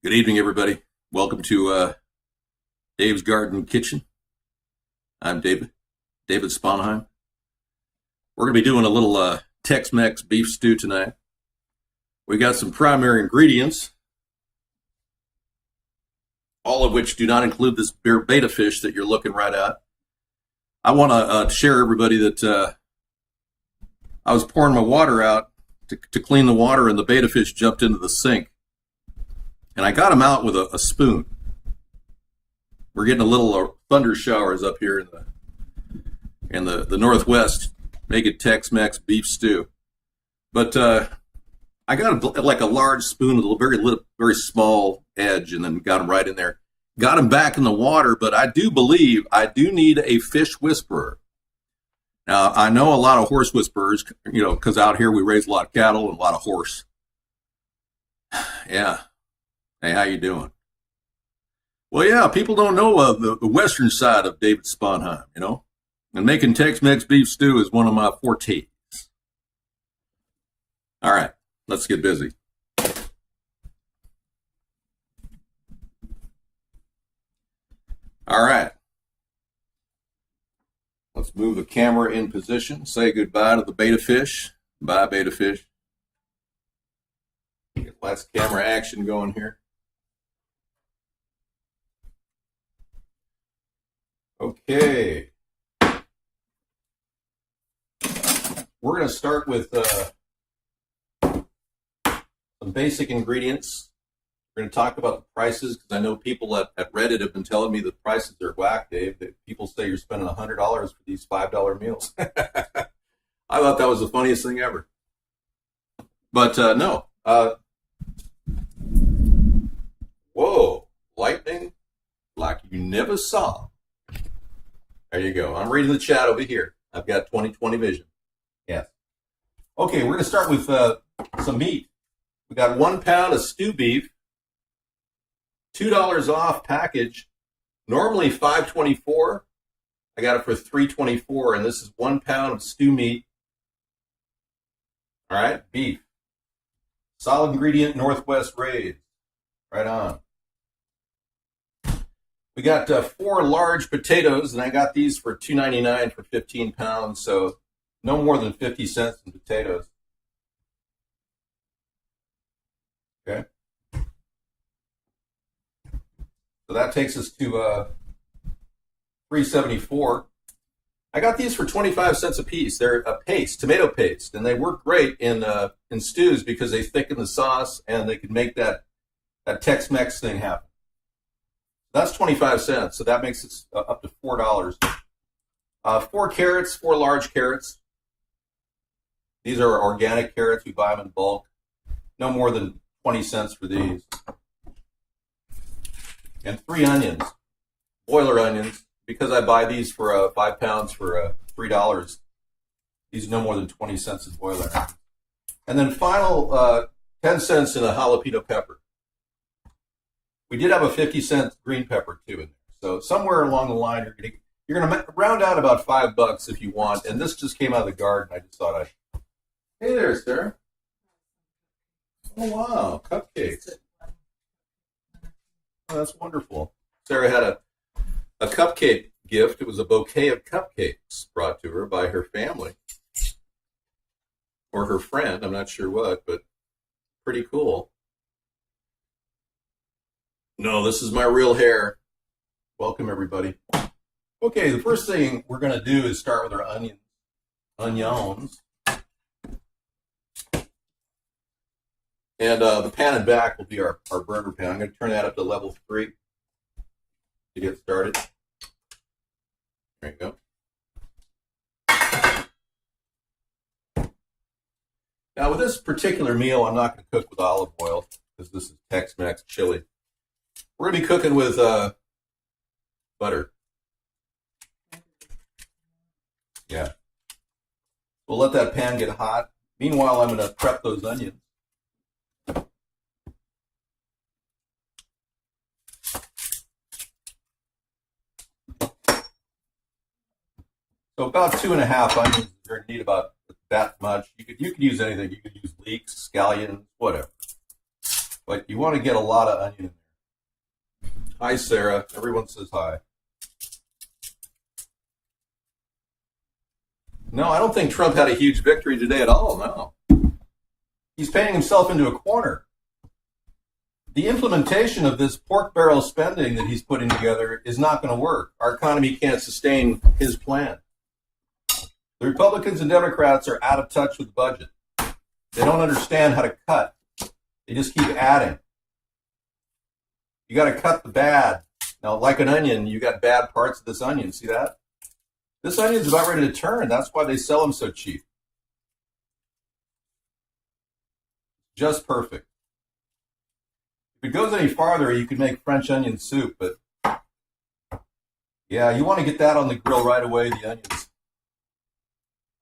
Good evening, everybody. Welcome to Dave's Garden Kitchen. I'm David Sponheim. We're going to be doing a little Tex-Mex beef stew tonight. We got some primary ingredients, all of which do not include this beta fish that you're looking right at. I want to share everybody that I was pouring my water out to clean the water, and the beta fish jumped into the sink. And I got him out with a spoon. We're getting a little thunder showers up here in the Northwest, making Tex-Mex beef stew. But I got like a large spoon with a very small edge, and then got him right in there. Got him back in the water, but I do believe I do need a fish whisperer. Now, I know a lot of horse whisperers, because out here we raise a lot of cattle and a lot of horse. Yeah. Hey, how you doing? Well, yeah, people don't know the western side of David Sponheim, and making Tex-Mex beef stew is one of my fortes. All right, let's get busy. All right. Let's move the camera in position. Say goodbye to the beta fish. Bye, beta fish. Get less camera action going here. Okay. We're going to start with some basic ingredients. We're going to talk about the prices because I know people at Reddit have been telling me the prices are whack, Dave. That people say you're spending $100 for these $5 meals. I thought that was the funniest thing ever. But no. Whoa. Lightning like you never saw. There you go. I'm reading the chat over here. I've got 20/20 vision. Yes. Okay, we're going to start with some meat. We got 1 pound of stew beef, $2 off package. Normally $5.24. I got it for $3.24, and this is 1 pound of stew meat. All right, beef. Solid ingredient, Northwest raised. Right on. We got 4 large potatoes, and I got these for $2.99 for 15 pounds, so no more than 50 cents in potatoes. Okay. So that takes us to $3.74. I got these for 25 cents a piece. They're a paste, tomato paste, and they work great in stews because they thicken the sauce and they can make that Tex-Mex thing happen. That's 25 cents, so that makes it up to $4. 4 carrots, 4 large carrots. These are organic carrots. We buy them in bulk. No more than 20 cents for these. And 3 onions, boiler onions, because I buy these for 5 pounds for $3. These are no more than 20 cents in boiler onions. And then final 10 cents in a jalapeno pepper. We did have a 50-cent green pepper too in there. So somewhere along the line, you're gonna round out about $5 if you want. And this just came out of the garden. I just thought Hey there, Sarah. Oh wow, cupcakes. Oh, that's wonderful. Sarah had a cupcake gift. It was a bouquet of cupcakes brought to her by her family or her friend. I'm not sure what, but pretty cool. No, this is my real hair. Welcome, everybody. Okay, the first thing we're going to do is start with our onions. And the pan and back will be our burger pan. I'm going to turn that up to level 3 to get started. There you go. Now, with this particular meal, I'm not going to cook with olive oil because this is Tex-Mex chili. We're going to be cooking with butter. Yeah. We'll let that pan get hot. Meanwhile, I'm going to prep those onions. So about 2.5 onions. You're going to need about that much. You could use anything. You could use leeks, scallions, whatever. but you want to get a lot of onion in there. Hi, Sarah. Everyone says hi. No, I don't think Trump had a huge victory today at all, no. He's painting himself into a corner. The implementation of this pork barrel spending that he's putting together is not going to work. Our economy can't sustain his plan. The Republicans and Democrats are out of touch with the budget. They don't understand how to cut. They just keep adding. You got to cut the bad. Now, like an onion, you got bad parts of this onion. See that? This onion's about ready to turn. That's why they sell them so cheap. Just perfect. If it goes any farther, you could make French onion soup, but yeah, you want to get that on the grill right away, the onions.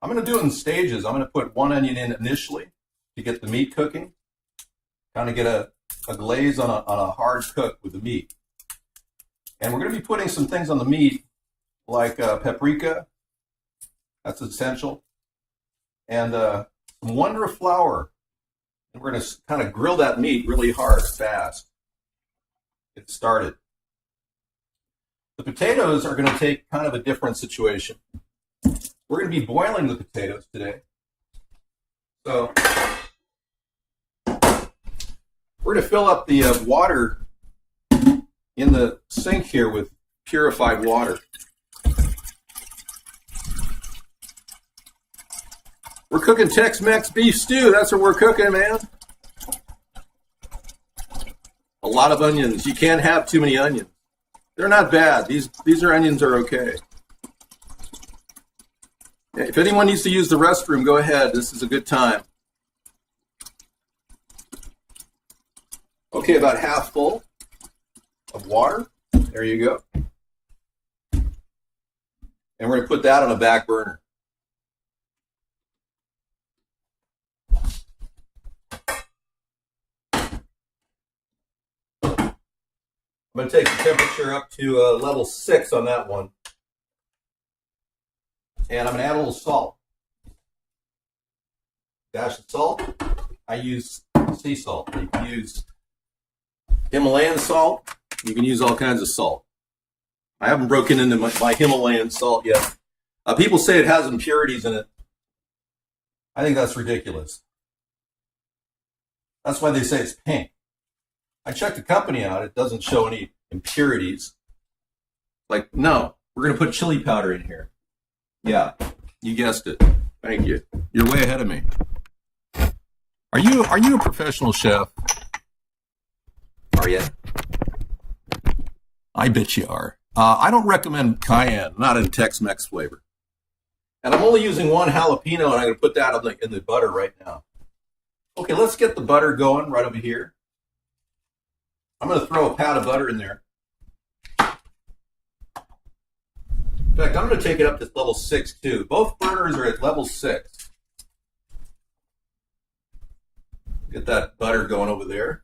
I'm going to do it in stages. I'm going to put one onion in initially to get the meat cooking, kind of get a glaze on a hard cook with the meat. And we're going to be putting some things on the meat like paprika, that's essential, and some Wonder flour. And we're going to kind of grill that meat really hard, fast. Get started. The potatoes are going to take kind of a different situation. We're going to be boiling the potatoes today. So we're going to fill up the water in the sink here with purified water. We're cooking Tex-Mex beef stew. That's what we're cooking, man. A lot of onions. You can't have too many onions. They're not bad. These onions are okay. If anyone needs to use the restroom, go ahead. This is a good time. Okay, about half full of water. There you go. And we're going to put that on a back burner. I'm going to take the temperature up to level 6 on that one. And I'm going to add a little salt. Dash of salt. I use sea salt. You can use Himalayan salt. You can use all kinds of salt. I haven't broken into my Himalayan salt yet. People say it has impurities in it. I think that's ridiculous. That's why they say it's pink. I checked the company out. It doesn't show any impurities. Like, no, we're going to put chili powder in here. Yeah, you guessed it. Thank you. You're way ahead of me. Are you a professional chef? Are you? I bet you are. I don't recommend cayenne, not in Tex-Mex flavor. And I'm only using one jalapeno, and I'm going to put that in the butter right now. Okay, let's get the butter going right over here. I'm going to throw a pat of butter in there. In fact, I'm going to take it up to level 6 too. Both burners are at level 6. Get that butter going over there.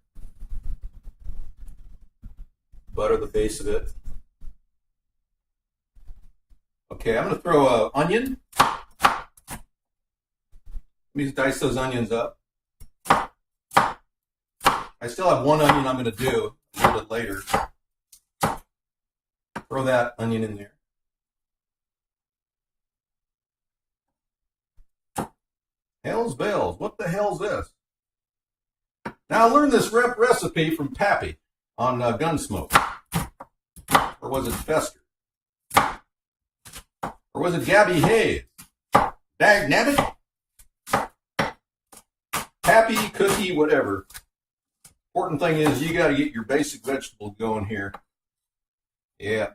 Butter the base of it. Okay, I'm going to throw an onion. Let me dice those onions up. I still have one onion I'm going to do a little bit later. Throw that onion in there. Hell's bells. What the hell's this? Now, I learned this recipe from Pappy on Gunsmoke. Or was it Fester? Or was it Gabby Hayes? Dag nabbit? Pappy, cookie, whatever. Important thing is you got to get your basic vegetables going here. Yeah.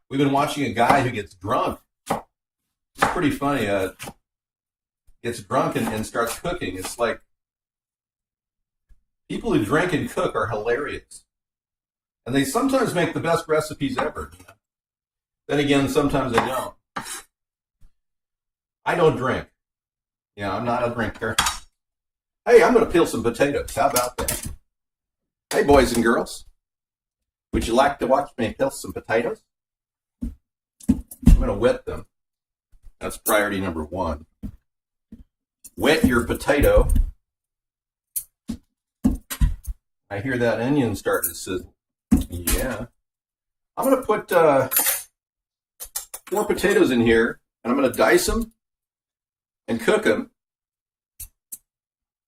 We've been watching a guy who gets drunk. It's pretty funny. Gets drunk and starts cooking. It's like people who drink and cook are hilarious. And they sometimes make the best recipes ever. You know? Then again, sometimes they don't. I don't drink. Yeah, I'm not a drinker. Hey, I'm going to peel some potatoes. How about that? Hey, boys and girls. Would you like to watch me peel some potatoes? I'm going to wet them. That's priority number 1. wet your potato. I hear that onion starting to sizzle. Yeah. I'm going to put 4 potatoes in here, and I'm going to dice them and cook them.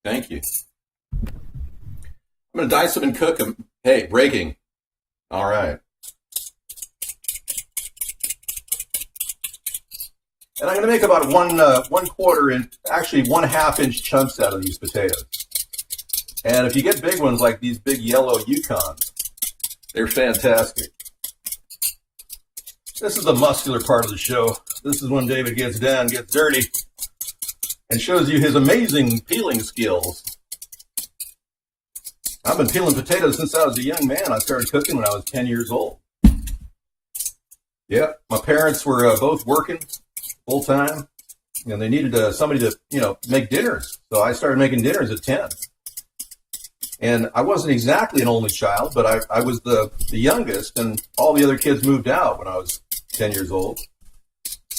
Thank you. I'm going to dice them and cook them. Hey, breaking. All right. And I'm going to make about 1/4 inch, actually 1/2 inch chunks out of these potatoes. And if you get big ones like these big yellow Yukons, they're fantastic. This is the muscular part of the show. This is when David gets down, gets dirty, and shows you his amazing peeling skills. I've been peeling potatoes since I was a young man. I started cooking when I was 10 years old. Yeah, my parents were both working full time, and they needed somebody to, make dinners. So I started making dinners at 10. And I wasn't exactly an only child, but I was the youngest, and all the other kids moved out when I was 10 years old.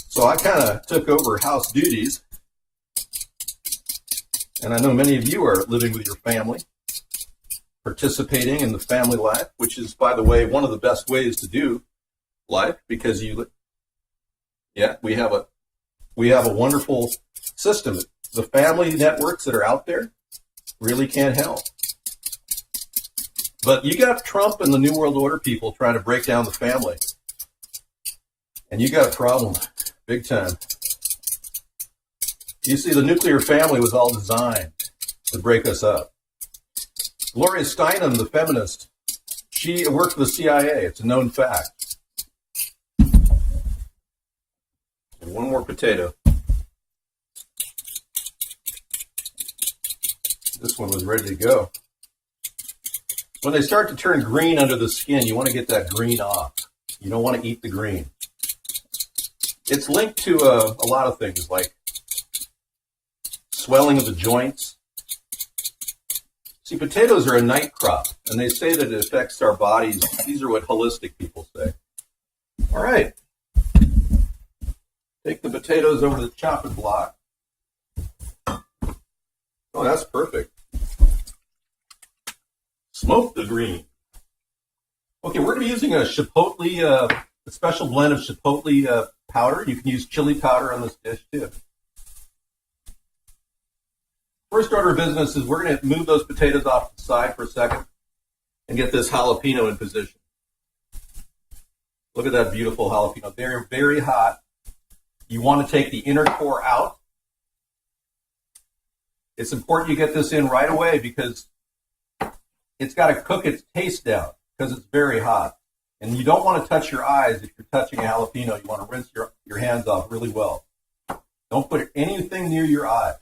So I kind of took over house duties. And I know many of you are living with your family, participating in the family life, which is, by the way, one of the best ways to do life, because we have a wonderful system. The family networks that are out there really can't help. But you got Trump and the New World Order people trying to break down the family. And you got a problem, big time. You see, the nuclear family was all designed to break us up. Gloria Steinem, the feminist, she worked for the CIA. It's a known fact. And one more potato. This one was ready to go. When they start to turn green under the skin, you want to get that green off. You don't want to eat the green. It's linked to a lot of things, like swelling of the joints. See, potatoes are a night crop, and they say that it affects our bodies. These are what holistic people say. All right. Take the potatoes over to the chopping block. Oh, that's perfect. Smoke the green. Okay, we're going to be using a chipotle, a special blend of chipotle powder. You can use chili powder on this dish too. First order of business is we're going to move those potatoes off to the side for a second and get this jalapeno in position. Look at that beautiful jalapeno. They're very hot. You want to take the inner core out. It's important you get this in right away because it's got to cook its taste down because it's very hot. And you don't want to touch your eyes if you're touching a jalapeno. You want to rinse your hands off really well. Don't put anything near your eyes.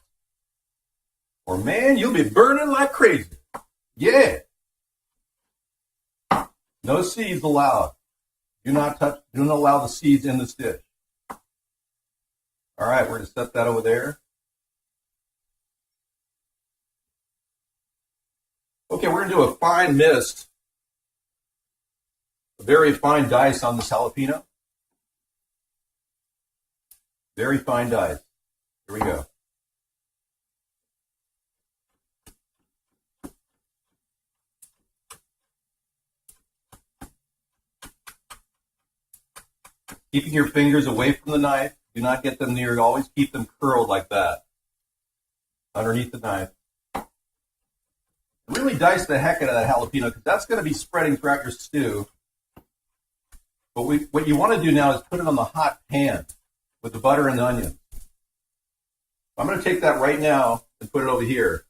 Or, man, you'll be burning like crazy. Yeah. No seeds allowed. Do not allow the seeds in this dish. All right, we're going to set that over there. Okay, we're going to do a fine mist, a very fine dice on this jalapeno. Very fine dice. Here we go. Keeping your fingers away from the knife. Do not get them near. Always keep them curled like that underneath the knife. Really dice the heck out of that jalapeno because that's going to be spreading throughout your stew. But what you want to do now is put it on the hot pan with the butter and the onion. I'm going to take that right now and put it over here.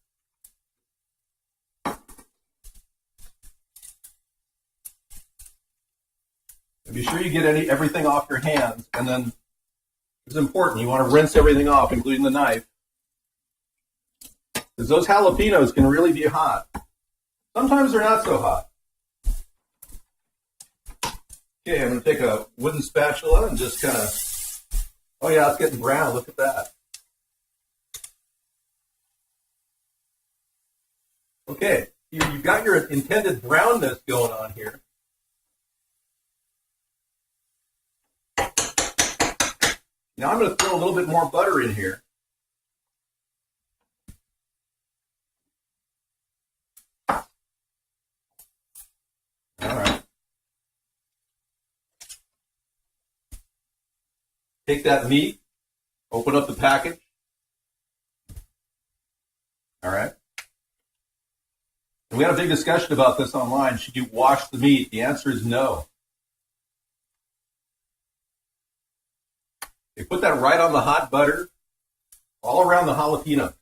And be sure you get everything off your hands, and then it's important. You want to rinse everything off, including the knife. Because those jalapenos can really be hot. Sometimes they're not so hot. Okay, I'm going to take a wooden spatula and just kind of, oh yeah, it's getting brown. Look at that. Okay, you've got your intended brownness going on here. Now I'm going to throw a little bit more butter in here. Take that meat, open up the package. All right. And we had a big discussion about this online. Should you wash the meat? The answer is no. You put that right on the hot butter, all around the jalapeno.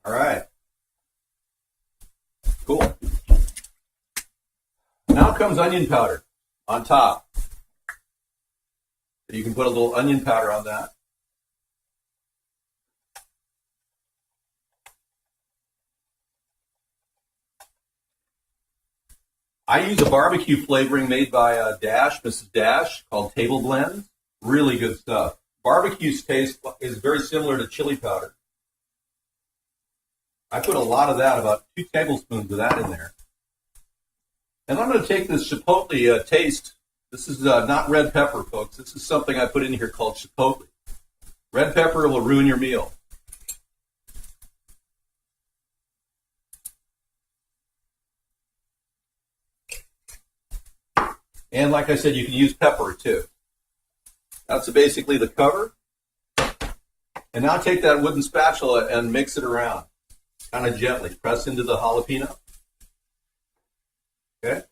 All right. Cool. Now comes onion powder on top. So you can put a little onion powder on that. I use a barbecue flavoring made by Mrs. Dash, called Table Blend. Really good stuff. Barbecue's taste is very similar to chili powder. I put a lot of that, about 2 tablespoons of that in there. And I'm going to take this chipotle taste. This is not red pepper, folks. This is something I put in here called chipotle. Red pepper will ruin your meal. And like I said, you can use pepper too. That's basically the cover. And now take that wooden spatula and mix it around. Kind of gently. Press into the jalapeno. Okay?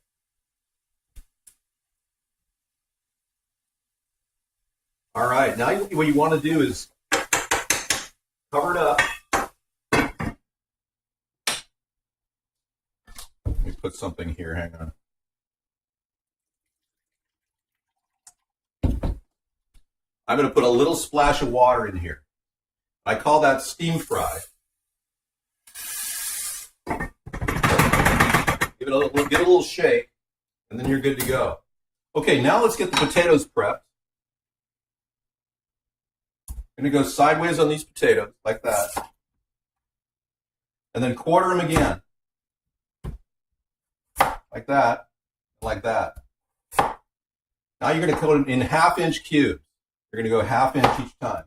All right. Now what you want to do is cover it up. Let me put something here. Hang on. I'm going to put a little splash of water in here. I call that steam fry. Give it a little shake, and then you're good to go. Okay, now let's get the potatoes prepped. I'm going to go sideways on these potatoes, like that. And then quarter them again. Like that, like that. Now you're going to cut them in half-inch cubes. You're going to go half inch each time.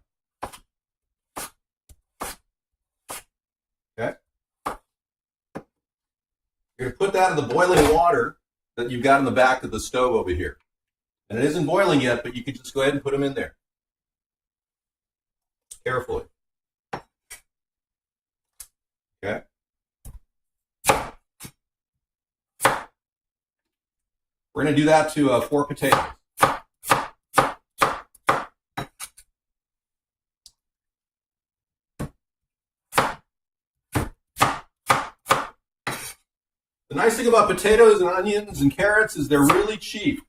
Okay? You're going to put that in the boiling water that you've got in the back of the stove over here. And it isn't boiling yet, but you can just go ahead and put them in there. Carefully. Okay? We're going to do that to 4 potatoes. The nice thing about potatoes and onions and carrots is they're really cheap.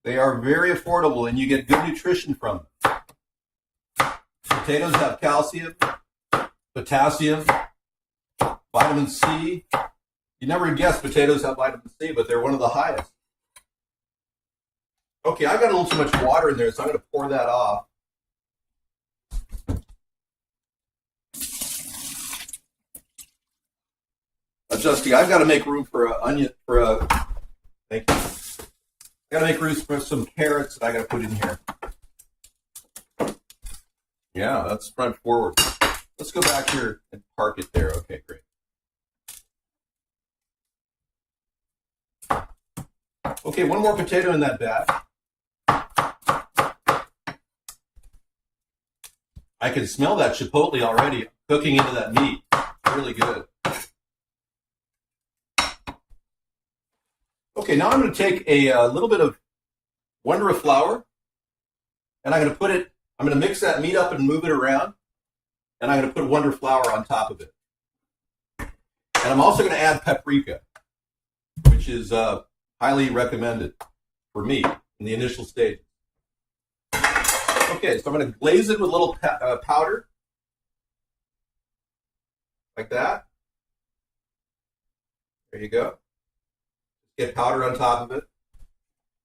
They are very affordable, and you get good nutrition from them. Potatoes have calcium, potassium, vitamin C. You never guess potatoes have vitamin C, but they're one of the highest. Okay, I've got a little too much water in there, so I'm going to pour that off. Adjusting, I've got to make room for an onion, thank you. I've got to make room for some carrots that I got to put in here. Yeah, that's front forward. Let's go back here and park it there. Okay, great. Okay, one more potato in that bag. I can smell that chipotle already cooking into that meat. Really good. Okay, now I'm going to take a little bit of Wonder flour, and I'm going to mix that meat up and move it around, and I'm going to put Wonder flour on top of it. And I'm also going to add paprika, which is highly recommended for me in the initial stage. Okay, so I'm going to glaze it with a little powder, like that. There you go. Get powder on top of it.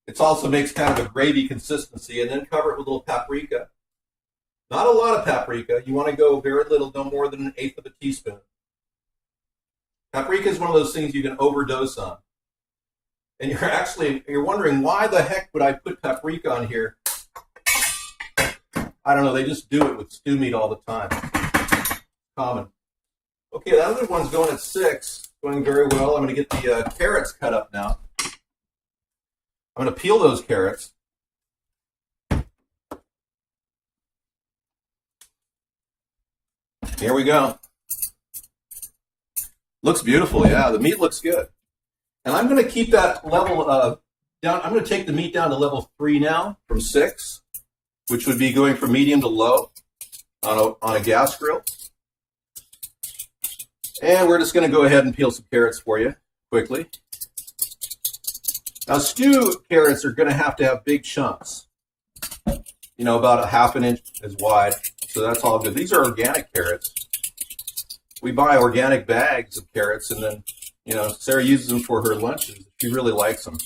It also makes kind of a gravy consistency, and then cover it with a little paprika. Not a lot of paprika. You want to go very little, no more than 1/8 of a teaspoon. Paprika is one of those things you can overdose on. And you're wondering, why the heck would I put paprika on here? I don't know, they just do it with stew meat all the time. Common. Okay, the other one's going at 6, going very well. I'm going to get the carrots cut up now. I'm going to peel those carrots. Here we go. Looks beautiful, yeah. The meat looks good. And I'm going to keep that level down. I'm going to take the meat down to level 3 now from 6, which would be going from medium to low on a gas grill. And we're just going to go ahead and peel some carrots for you quickly. Now, stew carrots are going to have big chunks, you know, about a ½ inch as wide. So that's all good. These are organic carrots. We buy organic bags of carrots, and then, you know, Sarah uses them for her lunches. She really likes them.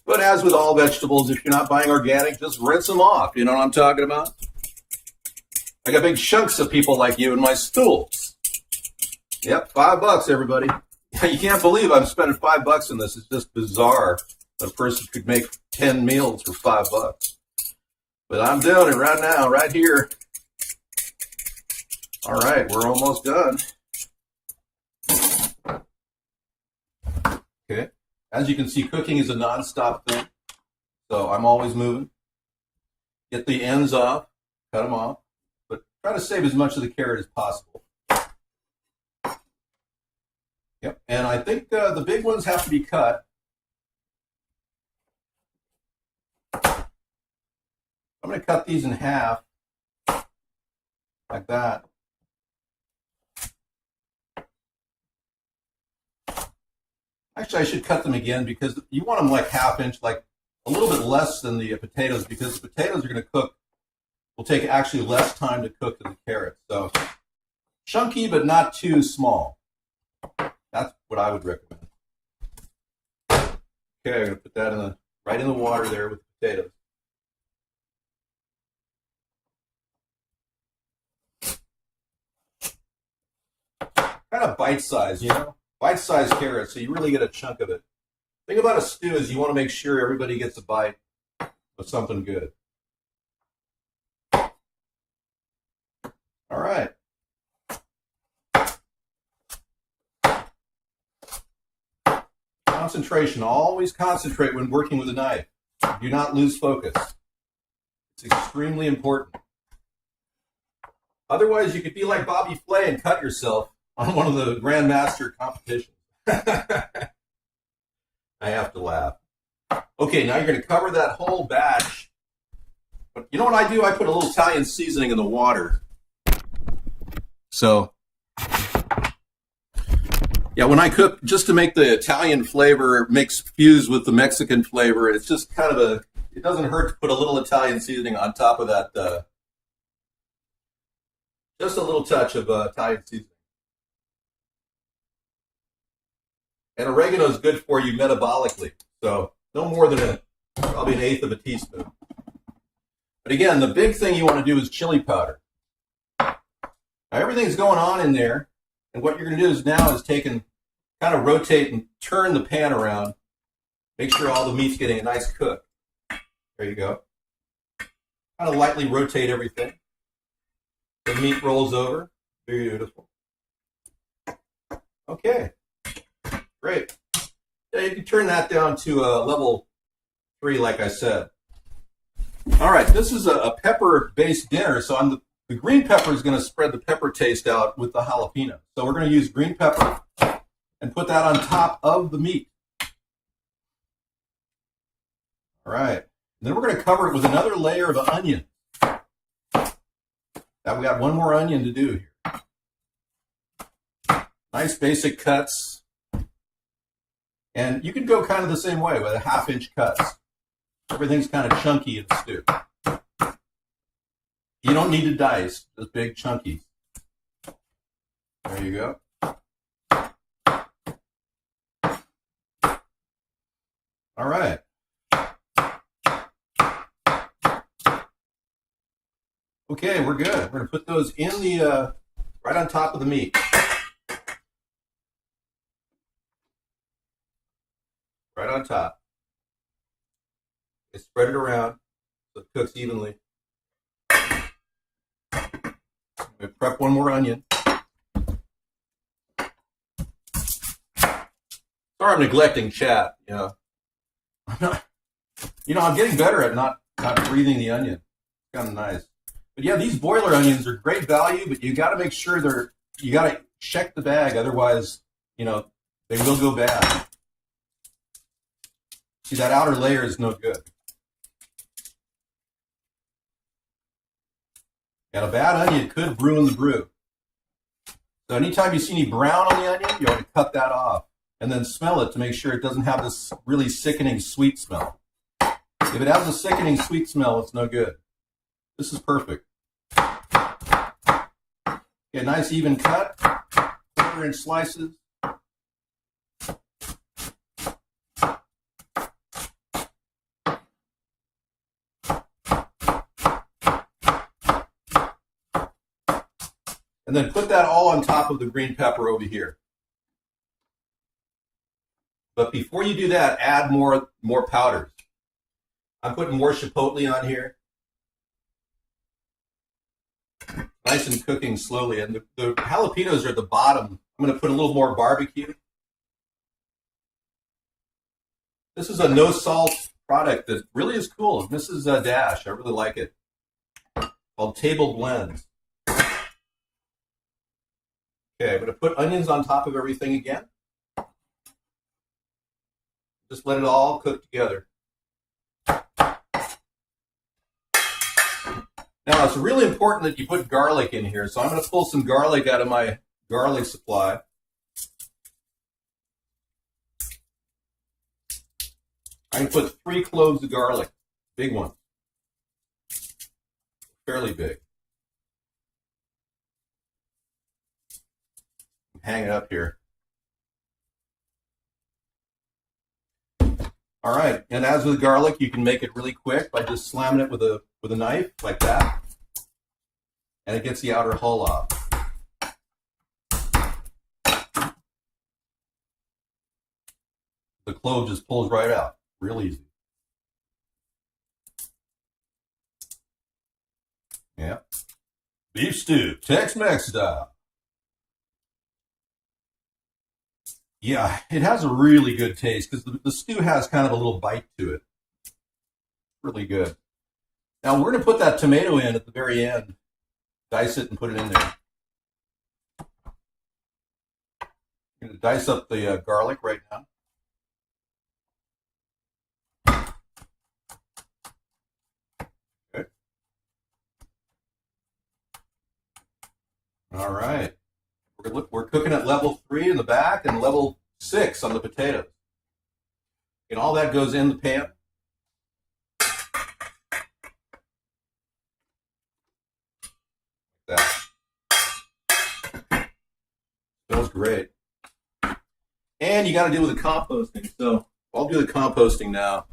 But as with all vegetables, if you're not buying organic, just rinse them off. You know what I'm talking about? I got big chunks of people like you in my stools. Yep, $5, everybody. You can't believe I'm spending $5 on this. It's just bizarre that a person could make 10 meals for $5. But I'm doing it right now, right here. All right, we're almost done. Okay. As you can see, cooking is a non-stop thing. So I'm always moving. Get the ends off, cut them off, but try to save as much of the carrot as possible. Yep, and I think the big ones have to be cut. I'm going to cut these in half, like that. Actually, I should cut them again because you want them like ½ inch, like a little bit less than the potatoes, because the potatoes are going to cook, will take actually less time to cook than the carrots. So chunky, but not too small. That's what I would recommend. Okay, I'm going to put that right in the water there with the potatoes. Kind of bite-sized, you know? Bite-sized carrots, so you really get a chunk of it. The thing about a stew is you want to make sure everybody gets a bite of something good. All right. Concentration. Always concentrate when working with a knife. Do not lose focus. It's extremely important. Otherwise, you could be like Bobby Flay and cut yourself on one of the Grandmaster competitions. I have to laugh. Okay, now you're going to cover that whole batch. But you know what I do? I put a little Italian seasoning in the water. So, yeah, when I cook, just to make the Italian flavor fuse with the Mexican flavor, it's just kind of it doesn't hurt to put a little Italian seasoning on top of that. Just a little touch of Italian seasoning. And oregano is good for you metabolically, so no more than probably 1/8 of a teaspoon. But again, the big thing you want to do is chili powder. Now everything's going on in there, and what you're going to do is kind of rotate and turn the pan around. Make sure all the meat's getting a nice cook. There you go. Kind of lightly rotate everything. The meat rolls over. Beautiful. Okay. Great. Yeah, you can turn that down to level 3, like I said. All right, this is a pepper-based dinner, so the green pepper is going to spread the pepper taste out with the jalapeno. So we're going to use green pepper and put that on top of the meat. All right. And then we're going to cover it with another layer of onion. Now we got one more onion to do here. Nice basic cuts. And you can go kind of the same way with a ½ inch cuts. Everything's kind of chunky in the stew. You don't need to dice, just big chunky. There you go. All right. Okay, we're good. We're going to put those in the right on top of the meat. Right on top. Spread it around so it cooks evenly. We prep one more onion. Sorry, I'm neglecting chat. I'm not, I'm getting better at not breathing the onion. Kind of nice. But yeah, these boiler onions are great value, but you got to make sure you got to check the bag, otherwise, they will go bad. See, that outer layer is no good. And a bad onion could ruin the brew. So anytime you see any brown on the onion, you want to cut that off and then smell it to make sure it doesn't have this really sickening sweet smell. If it has a sickening sweet smell, it's no good. This is perfect. Okay, nice even cut, 1/4-inch slices. And then put that all on top of the green pepper over here. But before you do that, add more powders. I'm putting more chipotle on here. Nice and cooking slowly. And the jalapenos are at the bottom. I'm going to put a little more barbecue. This is a no-salt product that really is cool. This is a Dash. I really like it. Called Table Blends. Okay, I'm going to put onions on top of everything again. Just let it all cook together. Now, it's really important that you put garlic in here, so I'm going to pull some garlic out of my garlic supply. I can put 3 cloves of garlic, big one, fairly big. Hang it up here. All right, and as with garlic, you can make it really quick by just slamming it with a knife like that, and it gets the outer hull off. The clove just pulls right out, real easy. Yeah, beef stew, Tex-Mex style. Yeah, it has a really good taste because the stew has kind of a little bite to it. Really good. Now we're going to put that tomato in at the very end. Dice it and put it in there. I'm going to dice up the garlic right now. Okay. All right. We're cooking at level 3 in the back and level 6 on the potatoes. And all that goes in the pan. Like that. Smells great. And you got to deal with the composting. So I'll do the composting now.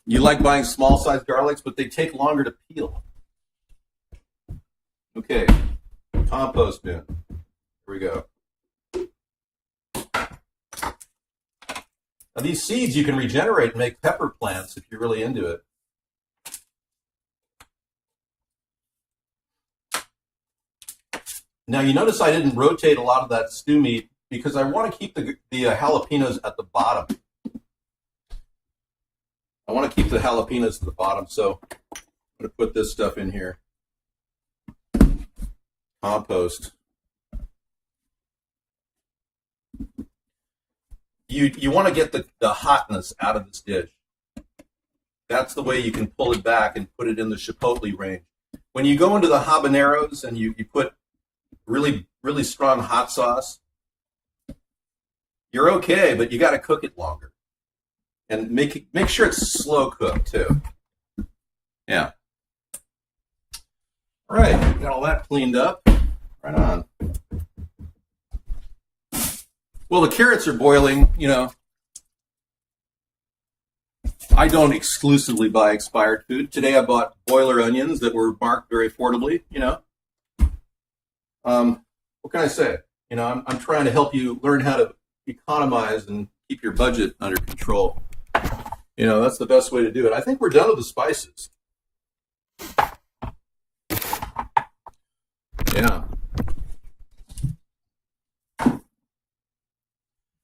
You like buying small sized garlics, but they take longer to peel. Okay. Compost bin. Here we go. Now these seeds you can regenerate and make pepper plants if you're really into it. Now you notice I didn't rotate a lot of that stew meat because I want to keep the jalapenos at the bottom. I want to keep the jalapenos at the bottom, so I'm going to put this stuff in here. Compost. You want to get the hotness out of this dish. That's the way you can pull it back and put it in the chipotle range. When you go into the habaneros and you put really, really strong hot sauce, you're okay, but you got to cook it longer. And make sure it's slow cooked too. Yeah. All right, got all that cleaned up. Right on. Well, the carrots are boiling, I don't exclusively buy expired food. Today I bought boiler onions that were marked very affordably, What can I say? I'm trying to help you learn how to economize and keep your budget under control. That's the best way to do it. I think we're done with the spices. Yeah.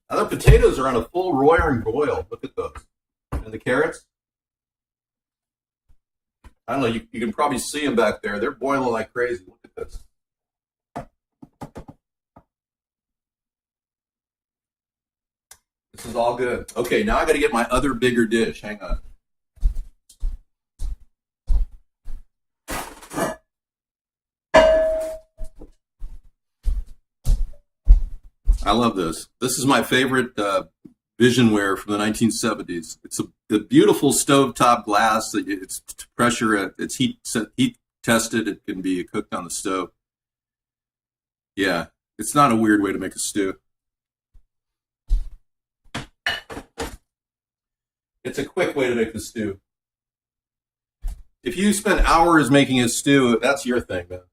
Now the potatoes are on a full roaring boil. Look at those. And the carrots. I don't know, you can probably see them back there. They're boiling like crazy. Look at this. This is all good. Okay, now I got to get my other bigger dish. Hang on. I love this. This is my favorite Visionware from the 1970s. It's a beautiful stovetop glass. It's pressure. It's heat tested. It can be cooked on the stove. Yeah, it's not a weird way to make a stew. It's a quick way to make the stew. If you spend hours making a stew, that's your thing, man.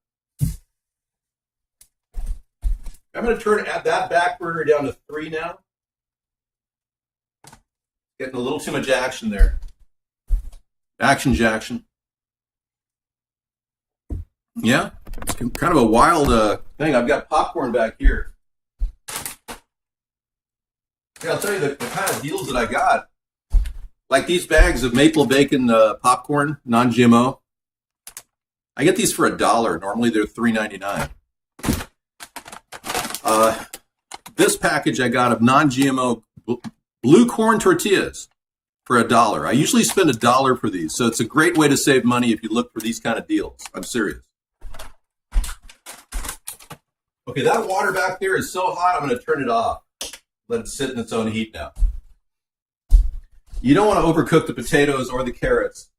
I'm going to add that back burner down to 3 now. Getting a little too much action there. Action Jackson. Yeah, it's kind of a wild thing. I've got popcorn back here. Yeah, I'll tell you the kind of deals that I got. Like these bags of maple bacon popcorn, non-GMO. I get these for $1. Normally they're $3.99. This package I got of non-GMO blue corn tortillas for $1. I usually spend $1 for these, so it's a great way to save money if you look for these kind of deals. I'm serious. Okay, that water back there is so hot, I'm going to turn it off. Let it sit in its own heat now. You don't want to overcook the potatoes or the carrots.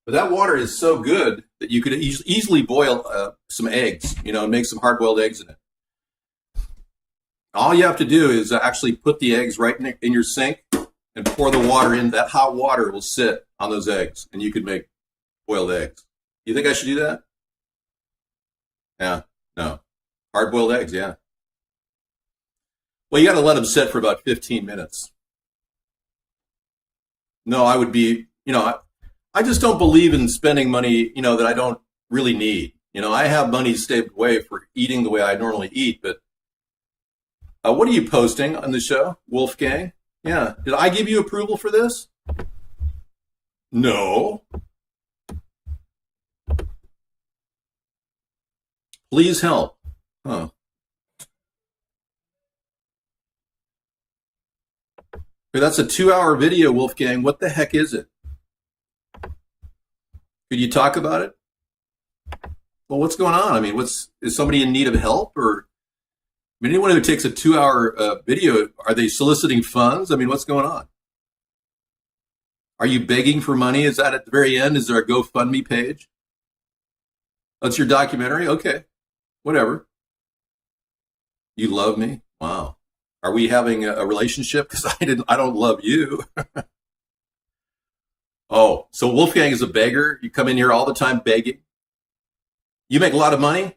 But that water is so good that you could easily boil some eggs, and make some hard-boiled eggs in it. All you have to do is actually put the eggs right in your sink and pour the water in. That hot water will sit on those eggs, and you could make boiled eggs. You think I should do that? Yeah, no. Hard-boiled eggs, yeah. Well, you got to let them sit for about 15 minutes. No, I would be, I just don't believe in spending money, that I don't really need. I have money saved away for eating the way I normally eat, but what are you posting on the show, Wolfgang? Yeah. Did I give you approval for this? No. Please help. Huh. That's a 2-hour video, Wolfgang. What the heck is it? Could you talk about it? Well, what's going on? I mean, is somebody in need of help? Or anyone who takes a 2-hour video, are they soliciting funds? I mean, what's going on? Are you begging for money? Is that at the very end? Is there a GoFundMe page? That's your documentary? Okay, whatever. You love me? Wow. Are we having a relationship? Because I don't love you. Oh, so Wolfgang is a beggar? You come in here all the time begging? You make a lot of money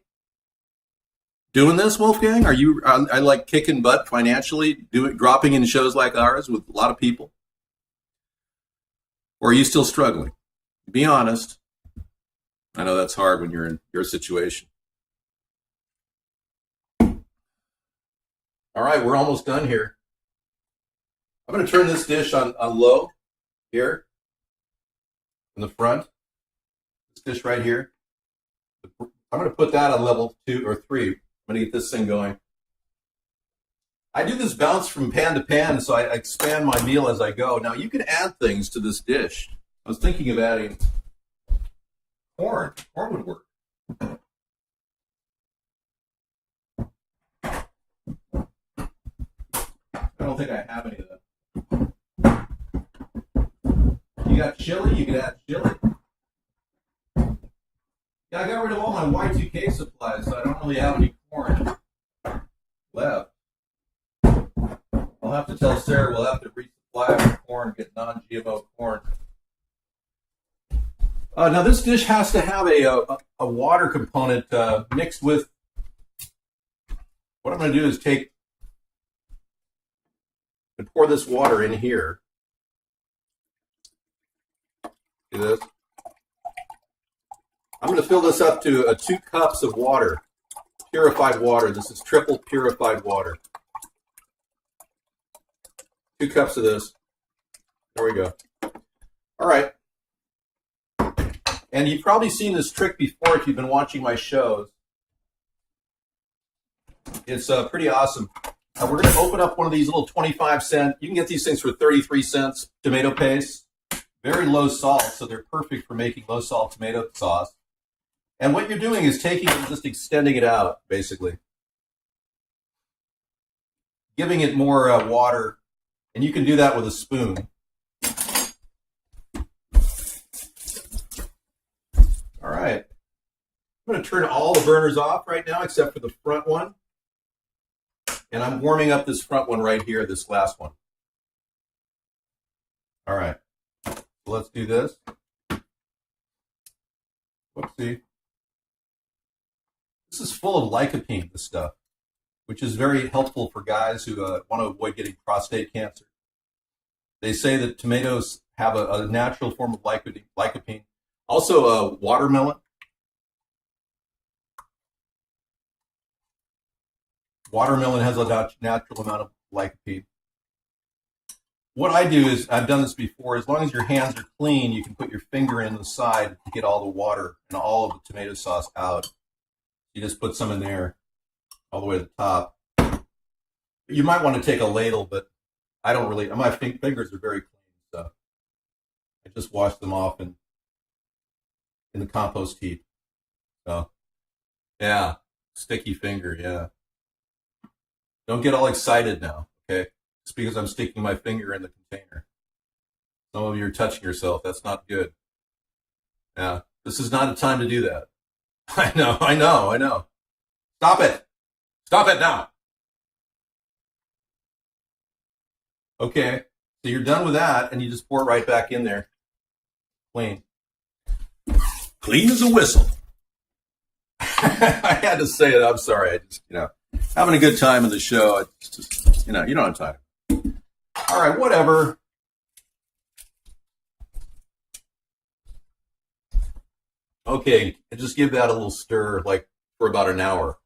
doing this, Wolfgang? Are you I like kicking butt financially, dropping in shows like ours with a lot of people? Or are you still struggling? Be honest. I know that's hard when you're in your situation. All right, we're almost done here. I'm going to turn this dish on low here in the front. This dish right here. I'm going to put that on level 2 or 3. I'm going to get this thing going. I do this bounce from pan to pan, so I expand my meal as I go. Now, you can add things to this dish. I was thinking of adding corn. Corn would work. I don't think I have any of that. You got chili? You can add chili. Yeah, I got rid of all my Y2K supplies, so I don't really have any corn left. I'll have to tell Sarah we'll have to resupply our corn, get non-GMO corn. Now this dish has to have a water component mixed with. What I'm going to do is take and pour this water in here. See this? I'm going to fill this up to 2 cups of water. purified water. This is triple purified water. 2 cups of this. There we go. All right. And you've probably seen this trick before if you've been watching my shows. It's pretty awesome. We're going to open up one of these little 25-cent. You can get these things for 33 cents. Tomato paste. Very low salt, so they're perfect for making low salt tomato sauce. And what you're doing is taking it and just extending it out, basically. Giving it more water. And you can do that with a spoon. All right. I'm going to turn all the burners off right now except for the front one. And I'm warming up this front one right here, this last one. All right. So let's do this. Whoopsie. This is full of lycopene, this stuff, which is very helpful for guys who want to avoid getting prostate cancer. They say that tomatoes have a natural form of lycopene. Also, watermelon. Watermelon has a natural amount of lycopene. What I do is, I've done this before, as long as your hands are clean, you can put your finger in the side to get all the water and all of the tomato sauce out. You just put some in there all the way to the top. You might want to take a ladle, but I don't really, my fingers are very clean, so I just wash them off in the compost heap. So, yeah, sticky finger, yeah. Don't get all excited now, okay? Just because I'm sticking my finger in the container. Some of you are touching yourself. That's not good. Yeah, this is not a time to do that. I know. Stop it. Stop it now. Okay, so you're done with that, and you just pour it right back in there. Clean. Clean as a whistle. I had to say it. I'm sorry. I just, having a good time in the show. It's just, you don't have time. All right, whatever. Okay, and just give that a little stir, like for about an hour.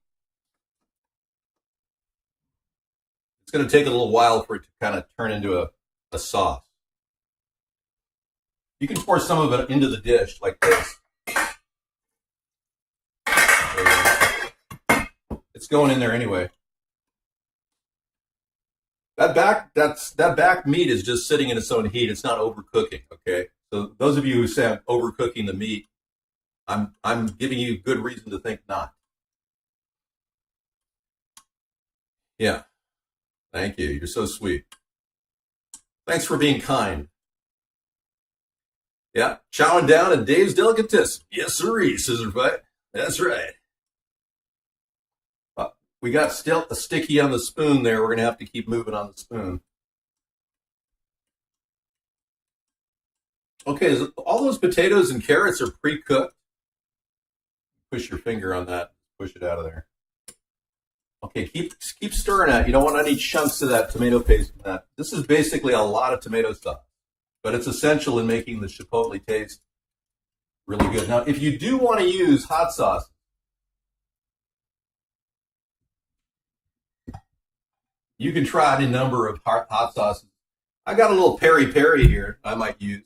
It's going to take a little while for it to kind of turn into a sauce. You can pour some of it into the dish like this. It's going in there anyway. That back meat is just sitting in its own heat. It's not overcooking, okay? So those of you who say I'm overcooking the meat, I'm giving you good reason to think not. Yeah. Thank you. You're so sweet. Thanks for being kind. Yeah. Chowing down at Dave's Delicatessen. Yes, sirree, Scissor Fight. That's right. We got still a sticky on the spoon there. We're going to have to keep moving on the spoon. Okay, so all those potatoes and carrots are pre-cooked. Push your finger on that. Push it out of there. Okay, keep stirring it. You don't want any chunks of that tomato paste in that. This is basically a lot of tomato sauce, but it's essential in making the chipotle taste really good. Now, if you do want to use hot sauce, you can try any number of hot sauces. I got a little peri peri here I might use.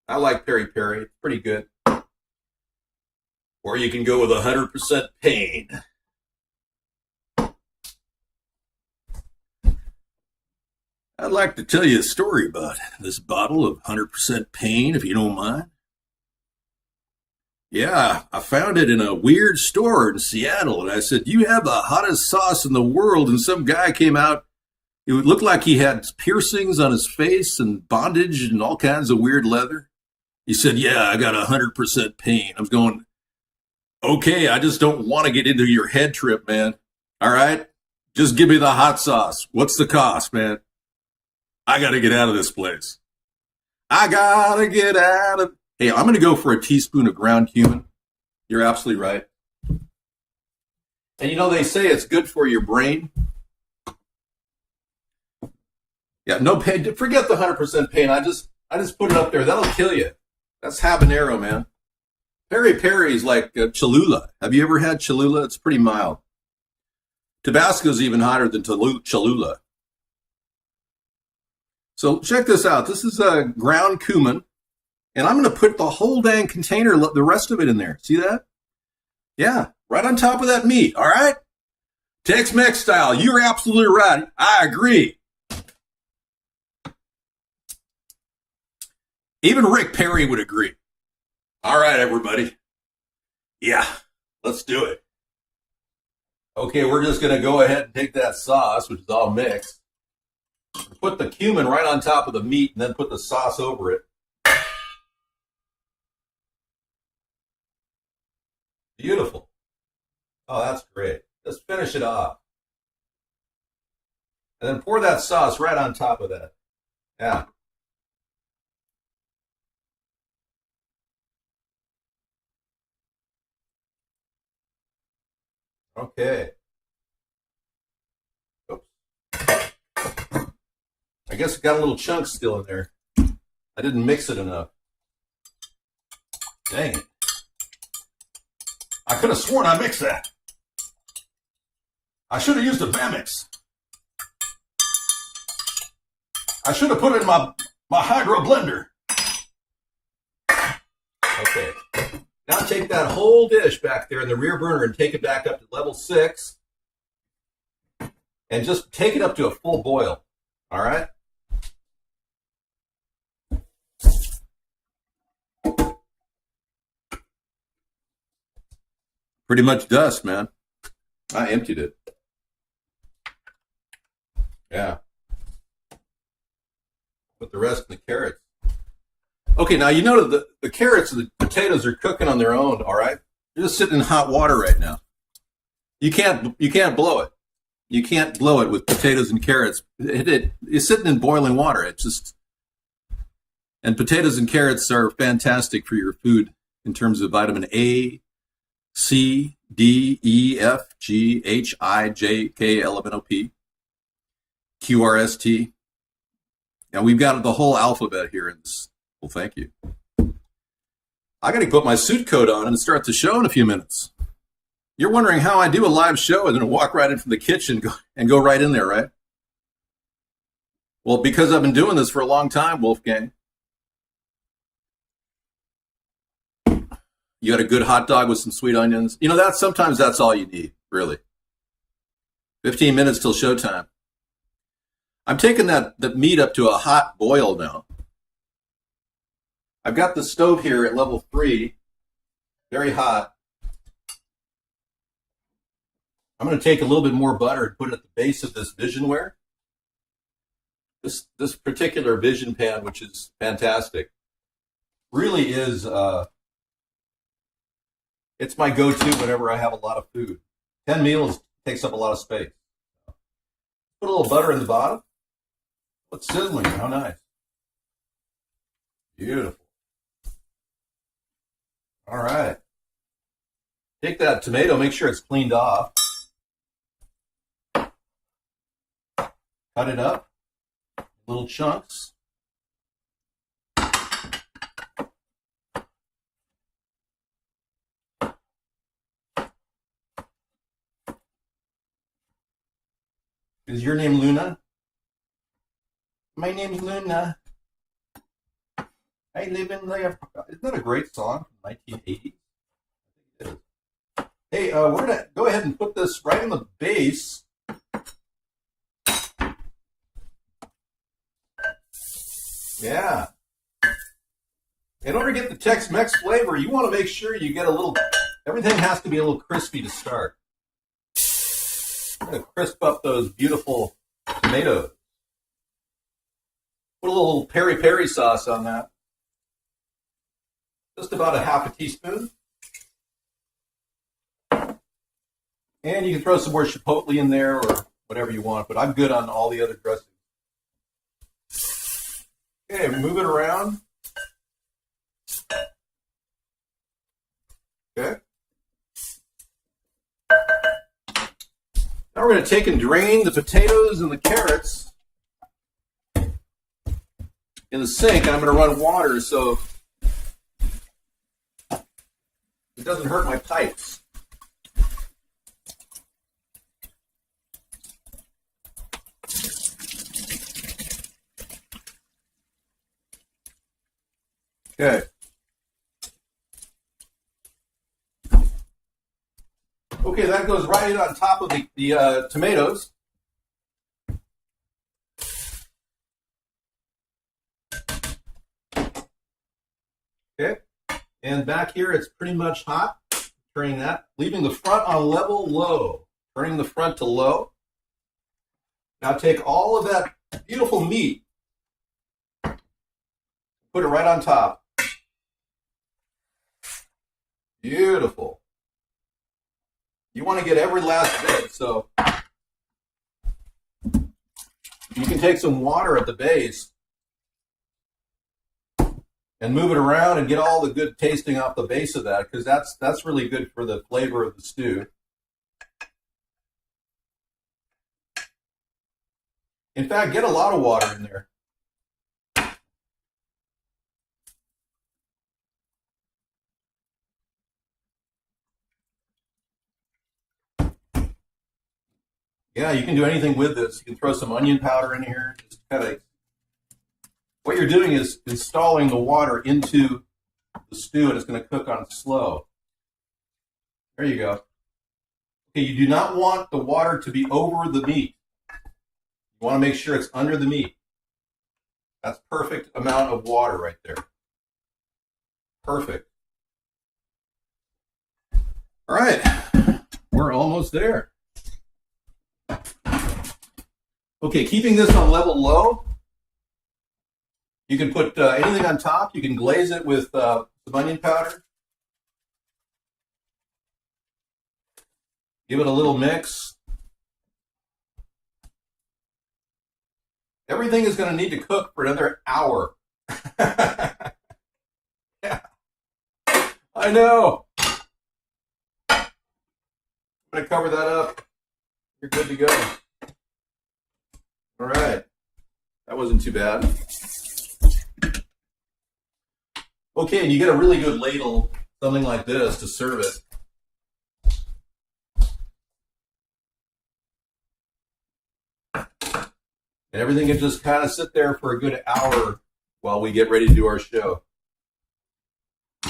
I like peri peri. It's pretty good. Or you can go with 100% pain. I'd like to tell you a story about this bottle of 100% pain, if you don't mind. Yeah, I found it in a weird store in Seattle, and I said, "You have the hottest sauce in the world," and some guy came out. It looked like he had piercings on his face and bondage and all kinds of weird leather. He said, "Yeah, I got 100% pain." I was going, "Okay, I just don't want to get into your head trip, man. All right? Just give me the hot sauce. What's the cost, man? I got to get out of this place. I got to get out of..." Hey, I'm going to go for a teaspoon of ground cumin. You're absolutely right. And they say it's good for your brain. Yeah, no pain. Forget the 100% pain. I just put it up there. That'll kill you. That's habanero, man. Peri peri is like Cholula. Have you ever had Cholula? It's pretty mild. Tabasco's even hotter than Cholula. So check this out. This is a ground cumin, and I'm going to put the whole dang container, the rest of it in there. See that? Yeah, right on top of that meat. All right? Tex-Mex style. You're absolutely right. I agree. Even Rick Perry would agree. All right, everybody. Yeah, let's do it. Okay, we're just going to go ahead and take that sauce, which is all mixed, put the cumin right on top of the meat, and then put the sauce over it. Beautiful. Oh, that's great. Let's finish it off. And then pour that sauce right on top of that. Yeah. Okay. Oops. I guess it got a little chunk still in there. I didn't mix it enough. Dang it. I could have sworn I mixed that. I should have used a Bamix. I should have put it in my hydro blender. Okay. Now take that whole dish back there in the rear burner and take it back up to level 6. And just take it up to a full boil. All right? Pretty much dust, man. I emptied it. Yeah. Put the rest in the carrots. Okay, now you know the carrots and the potatoes are cooking on their own, all right? They're just sitting in hot water right now. You can't blow it. You can't blow it with potatoes and carrots. It's sitting in boiling water. And potatoes and carrots are fantastic for your food in terms of vitamin A, C, D, E, F, G, H, I, J, K, L, M, N, O, P, Q, R, S, T. And we've got the whole alphabet here in this. Well, thank you. I got to put my suit coat on and start the show in a few minutes. You're wondering how I do a live show and then walk right in from the kitchen and go right in there, right? Well, because I've been doing this for a long time, Wolfgang. You got a good hot dog with some sweet onions. You know, sometimes that's all you need, really. 15 minutes till showtime. I'm taking that meat up to a hot boil now. I've got the stove here at level 3, very hot. I'm going to take a little bit more butter and put it at the base of this Visionware. This particular Vision pan, which is fantastic, really is, it's my go-to whenever I have a lot of food. 10 meals takes up a lot of space. Put a little butter in the bottom. What's sizzling? How nice. Beautiful. All right. Take that tomato, make sure it's cleaned off. Cut it up, little chunks. Is your name Luna? My name's Luna. I live in the... Isn't that a great song from 1980? I think it is. Hey, we're going to go ahead and put this right in the base. Yeah. In order to get the Tex-Mex flavor, you want to make sure you get a little... Everything has to be a little crispy to start. I'm going to crisp up those beautiful tomatoes. Put a little peri-peri sauce on that. Just about a half a teaspoon. And you can throw some more chipotle in there or whatever you want, but I'm good on all the other dressings. Okay, move it around. Okay. Now we're going to take and drain the potatoes and the carrots in the sink, and I'm going to run water so it doesn't hurt my pipes. Okay. Okay, that goes right in on top of the tomatoes. Okay, and back here it's pretty much hot. Turning that, leaving the front on level low. Turning the front to low. Now take all of that beautiful meat, put it right on top. Beautiful. You want to get every last bit, so you can take some water at the base and move it around and get all the good tasting off the base of that, because that's really good for the flavor of the stew. In fact, get a lot of water in there. Yeah, you can do anything with this. You can throw some onion powder in here. Just kind of, what you're doing is installing the water into the stew, and it's going to cook on slow. There you go. Okay, you do not want the water to be over the meat. You want to make sure it's under the meat. That's perfect amount of water right there. Perfect. All right, we're almost there. Okay, keeping this on level low. You can put anything on top. You can glaze it with some onion powder. Give it a little mix. Everything is going to need to cook for another hour. Yeah, I know. I'm going to cover that up. You're good to go. All right. That wasn't too bad. Okay, and you get a really good ladle, something like this, to serve it. And everything can just kind of sit there for a good hour while we get ready to do our show.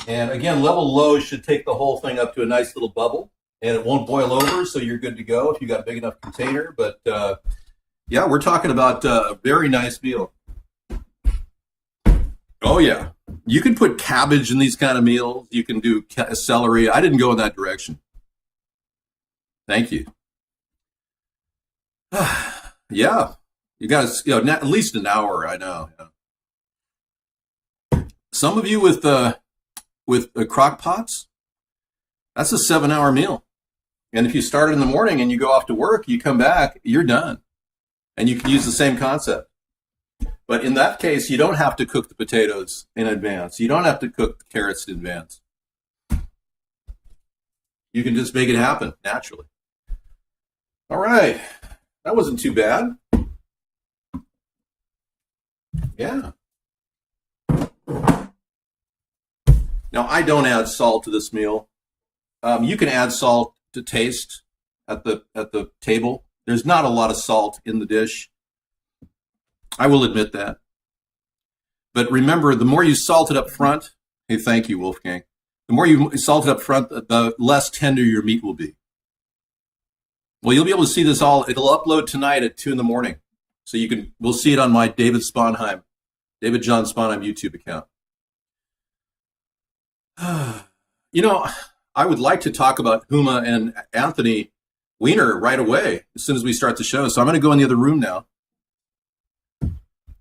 And again, level low should take the whole thing up to a nice little bubble, and it won't boil over, so you're good to go if you got a big enough container. But yeah, we're talking about a very nice meal. Oh yeah, you can put cabbage in these kind of meals. You can do celery. I didn't go in that direction. Thank you. Yeah. You got to, at least an hour. I know. Yeah. Some of you with crock pots, that's a 7-hour meal. And if you start in the morning and you go off to work, you come back, you're done. And you can use the same concept. But in that case, you don't have to cook the potatoes in advance. You don't have to cook the carrots in advance. You can just make it happen naturally. All right. That wasn't too bad. Yeah. Now, I don't add salt to this meal. You can add salt to taste at the table. There's not a lot of salt in the dish. I will admit that. But remember, the more you salt it up front, hey, thank you, Wolfgang. The more you salt it up front, the less tender your meat will be. Well, you'll be able to see this all. It'll upload tonight at 2 a.m. So we'll see it on my David John Sponheim YouTube account. I would like to talk about Huma and Anthony Weiner right away as soon as we start the show. So I'm going to go in the other room now.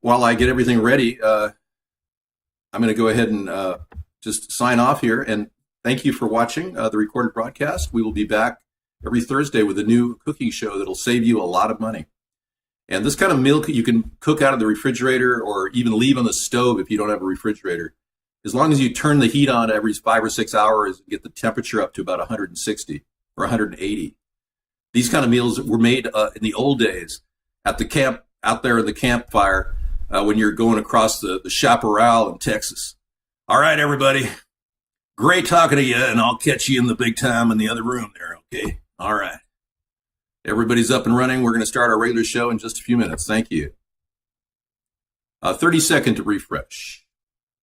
While I get everything ready, I'm going to go ahead and just sign off here. And thank you for watching the recorded broadcast. We will be back every Thursday with a new cooking show that'll save you a lot of money. And this kind of meal you can cook out of the refrigerator or even leave on the stove if you don't have a refrigerator. As long as you turn the heat on every 5 or 6 hours and get the temperature up to about 160 or 180. These kind of meals were made in the old days at the camp, out there in the campfire when you're going across the chaparral in Texas. All right, everybody. Great talking to you, and I'll catch you in the big time in the other room there, okay? All right. Everybody's up and running. We're going to start our regular show in just a few minutes. Thank you. 30 seconds to refresh.